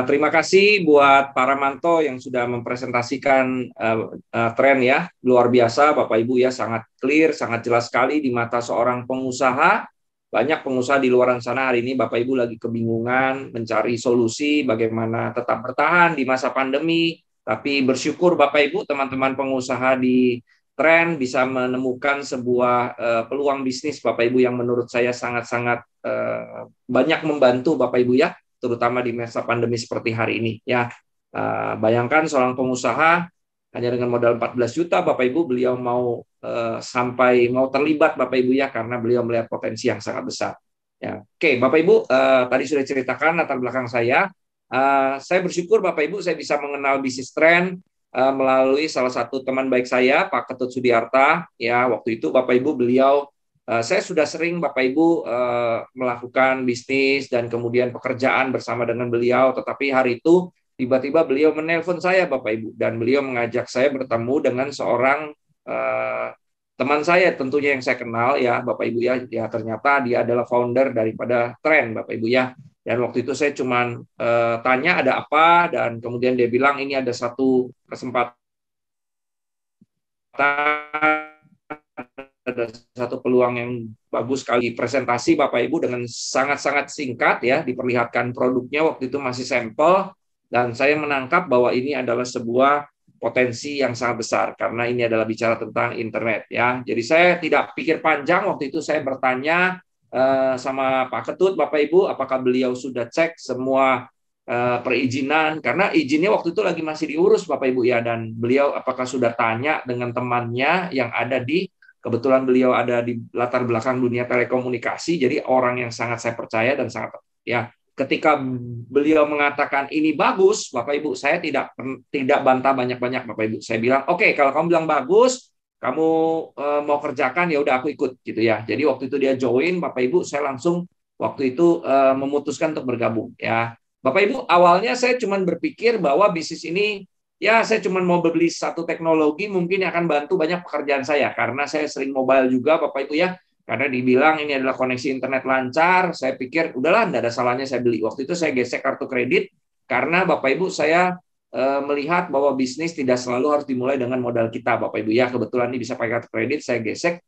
Terima kasih buat para Manto yang sudah mempresentasikan tren ya, luar biasa Bapak Ibu ya, sangat clear, sangat jelas sekali di mata seorang pengusaha. Banyak pengusaha di luar sana hari ini Bapak Ibu lagi kebingungan mencari solusi bagaimana tetap bertahan di masa pandemi, tapi bersyukur Bapak Ibu teman-teman pengusaha di tren bisa menemukan sebuah peluang bisnis Bapak Ibu yang menurut saya sangat-sangat banyak membantu Bapak Ibu ya, terutama di masa pandemi seperti hari ini ya. Bayangkan seorang pengusaha hanya dengan modal 14 juta Bapak Ibu beliau mau sampai mau terlibat Bapak Ibu ya, karena beliau melihat potensi yang sangat besar ya. Oke Bapak Ibu, tadi sudah ceritakan latar belakang saya. Saya bersyukur Bapak Ibu saya bisa mengenal bisnis tren melalui salah satu teman baik saya Pak Ketut Sudiarta ya. Waktu itu Bapak Ibu beliau saya sudah sering Bapak Ibu melakukan bisnis dan kemudian pekerjaan bersama dengan beliau, tetapi hari itu tiba-tiba beliau menelpon saya Bapak Ibu dan beliau mengajak saya bertemu dengan seorang teman saya tentunya yang saya kenal ya Bapak Ibu ya. Ya ternyata dia adalah founder daripada Tren Bapak Ibu ya. Dan waktu itu saya cuman tanya ada apa, dan kemudian dia bilang ini ada satu kesempatan, ada satu peluang yang bagus sekali presentasi Bapak Ibu dengan sangat-sangat singkat ya, diperlihatkan produknya waktu itu masih sampel, dan saya menangkap bahwa ini adalah sebuah potensi yang sangat besar karena ini adalah bicara tentang internet ya. Jadi saya tidak pikir panjang, waktu itu saya bertanya sama Pak Ketut Bapak Ibu apakah beliau sudah cek semua perizinan, karena izinnya waktu itu lagi masih diurus Bapak Ibu ya, dan beliau apakah sudah tanya dengan temannya yang ada di, kebetulan beliau ada di latar belakang dunia telekomunikasi, jadi orang yang sangat saya percaya dan sangat ya. Ketika beliau mengatakan ini bagus, Bapak Ibu, saya tidak bantah banyak-banyak Bapak Ibu. Saya bilang, "Oke, kalau kamu bilang bagus, kamu mau kerjakan ya udah aku ikut," gitu ya. Jadi waktu itu dia join Bapak Ibu, saya langsung waktu itu memutuskan untuk bergabung ya. Bapak Ibu, awalnya saya cuma berpikir bahwa bisnis ini ya saya cuma mau beli satu teknologi mungkin yang akan bantu banyak pekerjaan saya, karena saya sering mobile juga Bapak Ibu ya, karena dibilang ini adalah koneksi internet lancar. Saya pikir udahlah tidak ada salahnya saya beli. Waktu itu saya gesek kartu kredit karena Bapak Ibu saya melihat bahwa bisnis tidak selalu harus dimulai dengan modal kita Bapak Ibu ya. Kebetulan ini bisa pakai kartu kredit, saya gesek.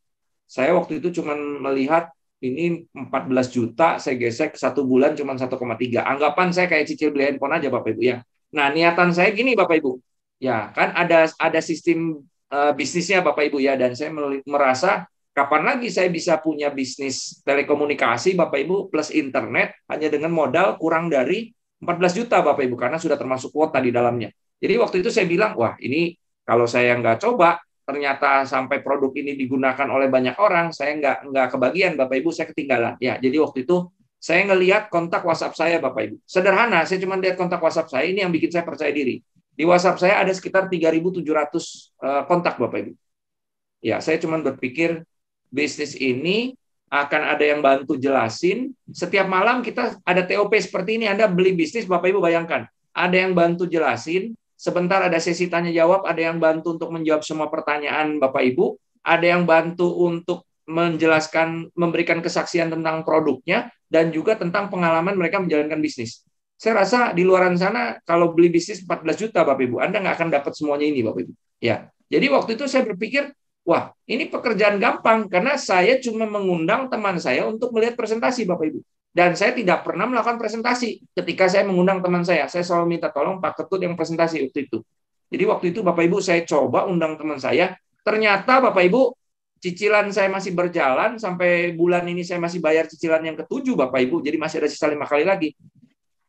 Saya waktu itu cuma melihat ini 14 juta, saya gesek satu bulan cuma 1,3. Anggapan saya kayak cicil beli handphone aja Bapak Ibu ya. Nah, niatan saya gini Bapak Ibu. Ya, kan ada sistem bisnisnya Bapak Ibu ya, dan saya merasa kapan lagi saya bisa punya bisnis telekomunikasi Bapak Ibu plus internet hanya dengan modal kurang dari 14 juta Bapak Ibu, karena sudah termasuk kuota di dalamnya. Jadi waktu itu saya bilang, wah ini kalau saya nggak coba, ternyata sampai produk ini digunakan oleh banyak orang, saya nggak kebagian Bapak Ibu, saya ketinggalan. Ya, jadi waktu itu saya ngelihat kontak WhatsApp saya Bapak Ibu. Sederhana, saya cuma lihat kontak WhatsApp saya, ini yang bikin saya percaya diri. Di WhatsApp saya ada sekitar 3.700 kontak Bapak Ibu. Ya, saya cuma berpikir bisnis ini akan ada yang bantu jelasin. Setiap malam kita ada TOP seperti ini, Anda beli bisnis Bapak Ibu bayangkan. Ada yang bantu jelasin, sebentar ada sesi tanya jawab, ada yang bantu untuk menjawab semua pertanyaan Bapak Ibu, ada yang bantu untuk menjelaskan, memberikan kesaksian tentang produknya, dan juga tentang pengalaman mereka menjalankan bisnis. Saya rasa di luar sana kalau beli bisnis 14 juta Bapak Ibu, Anda nggak akan dapat semuanya ini Bapak Ibu. Ya. Jadi waktu itu saya berpikir, wah, ini pekerjaan gampang karena saya cuma mengundang teman saya untuk melihat presentasi Bapak Ibu. Dan saya tidak pernah melakukan presentasi. Ketika saya mengundang teman saya selalu minta tolong Pak Ketut yang presentasi waktu itu. Jadi waktu itu Bapak Ibu saya coba undang teman saya, ternyata Bapak Ibu cicilan saya masih berjalan sampai bulan ini, saya masih bayar cicilan yang ketujuh Bapak Ibu. Jadi masih ada sisa 5 kali lagi.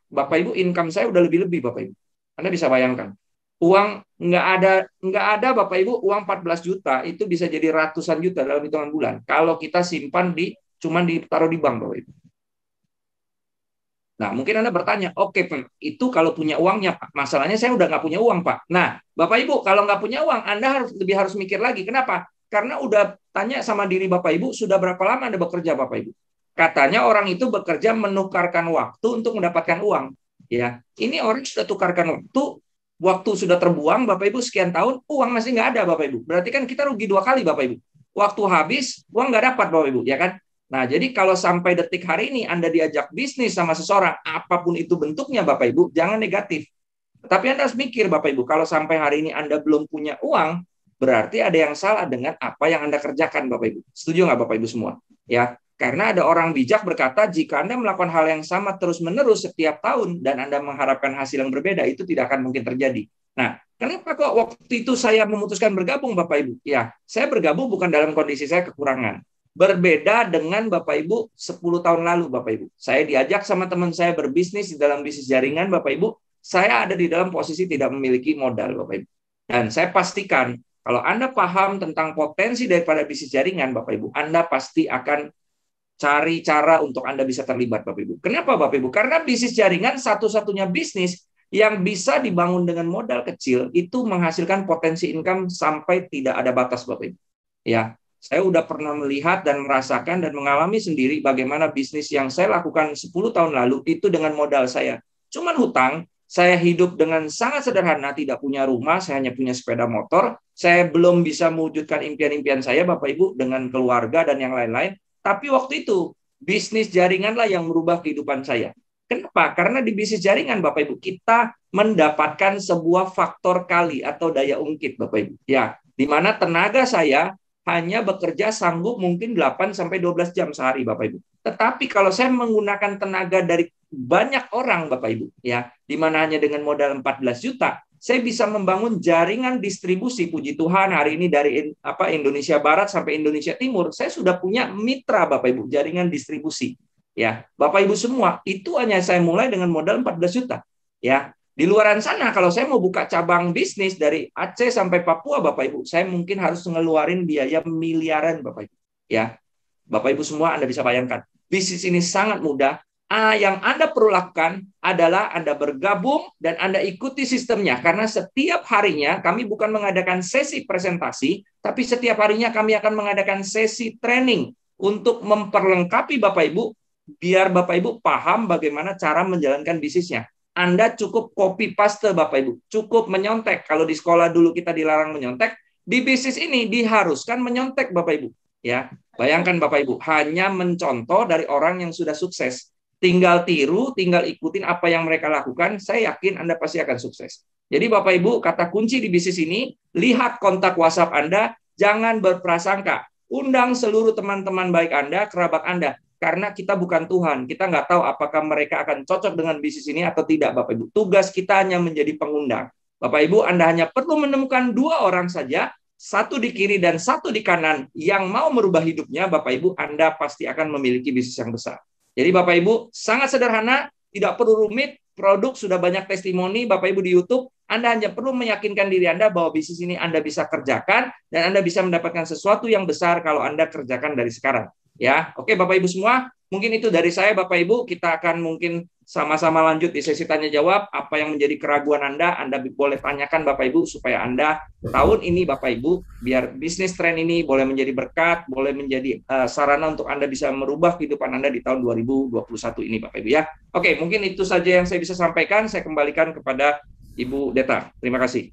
Bapak Ibu, income saya udah lebih-lebih Bapak Ibu. Anda bisa bayangkan. Uang nggak ada Bapak Ibu, uang 14 juta itu bisa jadi ratusan juta dalam hitungan bulan. Kalau kita simpan cuman ditaruh di bank Bapak Ibu. Nah, mungkin Anda bertanya, oke Pak, itu kalau punya uangnya Pak. Masalahnya saya udah nggak punya uang Pak. Nah, Bapak Ibu, kalau nggak punya uang, Anda harus mikir lagi. Kenapa? Karena udah tanya sama diri Bapak Ibu, sudah berapa lama Anda bekerja Bapak Ibu? Katanya orang itu bekerja menukarkan waktu untuk mendapatkan uang. Ya, ini orang sudah tukarkan waktu sudah terbuang Bapak Ibu sekian tahun, uang masih nggak ada Bapak Ibu. Berarti kan kita rugi 2 kali Bapak Ibu. Waktu habis, uang nggak dapat Bapak Ibu, ya kan? Nah, jadi kalau sampai detik hari ini Anda diajak bisnis sama seseorang, apapun itu bentuknya Bapak Ibu, jangan negatif. Tapi Anda harus mikir Bapak Ibu, kalau sampai hari ini Anda belum punya uang, berarti ada yang salah dengan apa yang Anda kerjakan Bapak Ibu. Setuju nggak Bapak Ibu semua? Ya, karena ada orang bijak berkata, jika Anda melakukan hal yang sama terus-menerus setiap tahun dan Anda mengharapkan hasil yang berbeda, itu tidak akan mungkin terjadi. Nah, kenapa kok waktu itu saya memutuskan bergabung Bapak Ibu? Ya, saya bergabung bukan dalam kondisi saya kekurangan. Berbeda dengan Bapak Ibu 10 tahun lalu Bapak Ibu. Saya diajak sama teman saya berbisnis di dalam bisnis jaringan Bapak Ibu. Saya ada di dalam posisi tidak memiliki modal Bapak Ibu. Dan saya pastikan kalau Anda paham tentang potensi daripada bisnis jaringan Bapak Ibu, Anda pasti akan cari cara untuk Anda bisa terlibat Bapak Ibu. Kenapa Bapak Ibu? Karena bisnis jaringan satu-satunya bisnis yang bisa dibangun dengan modal kecil itu menghasilkan potensi income sampai tidak ada batas Bapak Ibu. Ya, saya udah pernah melihat dan merasakan dan mengalami sendiri bagaimana bisnis yang saya lakukan 10 tahun lalu itu dengan modal saya. Cuman hutang, saya hidup dengan sangat sederhana, tidak punya rumah, saya hanya punya sepeda motor. Saya belum bisa mewujudkan impian-impian saya, Bapak Ibu, dengan keluarga dan yang lain-lain. Tapi waktu itu, bisnis jaringanlah yang merubah kehidupan saya. Kenapa? Karena di bisnis jaringan, Bapak Ibu, kita mendapatkan sebuah faktor kali atau daya ungkit, Bapak Ibu. Ya, di mana tenaga saya hanya bekerja sanggup mungkin 8-12 jam sehari Bapak Ibu. Tetapi kalau saya menggunakan tenaga dari banyak orang Bapak Ibu, ya, di mana hanya dengan modal 14 juta, saya bisa membangun jaringan distribusi. Puji Tuhan hari ini dari Indonesia Barat sampai Indonesia Timur, saya sudah punya mitra Bapak Ibu, jaringan distribusi. Ya, Bapak Ibu semua, itu hanya saya mulai dengan modal 14 juta. Ya, di luaran sana, kalau saya mau buka cabang bisnis dari Aceh sampai Papua, Bapak Ibu, saya mungkin harus ngeluarin biaya miliaran, Bapak Ibu. Ya, Bapak Ibu semua, Anda bisa bayangkan. Bisnis ini sangat mudah. Yang Anda perlu lakukan adalah Anda bergabung dan Anda ikuti sistemnya. Karena setiap harinya kami bukan mengadakan sesi presentasi, tapi setiap harinya kami akan mengadakan sesi training untuk memperlengkapi Bapak Ibu, biar Bapak Ibu paham bagaimana cara menjalankan bisnisnya. Anda cukup copy paste Bapak Ibu, cukup menyontek. Kalau di sekolah dulu kita dilarang menyontek, di bisnis ini diharuskan menyontek Bapak Ibu. Ya, bayangkan Bapak Ibu, hanya mencontoh dari orang yang sudah sukses. Tinggal tiru, tinggal ikutin apa yang mereka lakukan, saya yakin Anda pasti akan sukses. Jadi Bapak Ibu, kata kunci di bisnis ini, lihat kontak WhatsApp Anda, jangan berprasangka. Undang seluruh teman-teman baik Anda, kerabat Anda. Karena kita bukan Tuhan, kita nggak tahu apakah mereka akan cocok dengan bisnis ini atau tidak, Bapak Ibu. Tugas kita hanya menjadi pengundang. Bapak Ibu, Anda hanya perlu menemukan 2 orang saja, satu di kiri dan satu di kanan, yang mau merubah hidupnya, Bapak Ibu, Anda pasti akan memiliki bisnis yang besar. Jadi Bapak Ibu, sangat sederhana, tidak perlu rumit, produk sudah banyak testimoni, Bapak Ibu di YouTube, Anda hanya perlu meyakinkan diri Anda bahwa bisnis ini Anda bisa kerjakan, dan Anda bisa mendapatkan sesuatu yang besar kalau Anda kerjakan dari sekarang. Ya, oke Bapak Ibu semua, mungkin itu dari saya Bapak Ibu. Kita akan mungkin sama-sama lanjut di sesi tanya jawab. Apa yang menjadi keraguan Anda boleh tanyakan Bapak Ibu supaya Anda tahun ini Bapak Ibu biar bisnis tren ini boleh menjadi berkat, boleh menjadi sarana untuk Anda bisa merubah kehidupan Anda di tahun 2021 ini Bapak Ibu ya. Oke, mungkin itu saja yang saya bisa sampaikan. Saya kembalikan kepada Ibu Deta. Terima kasih.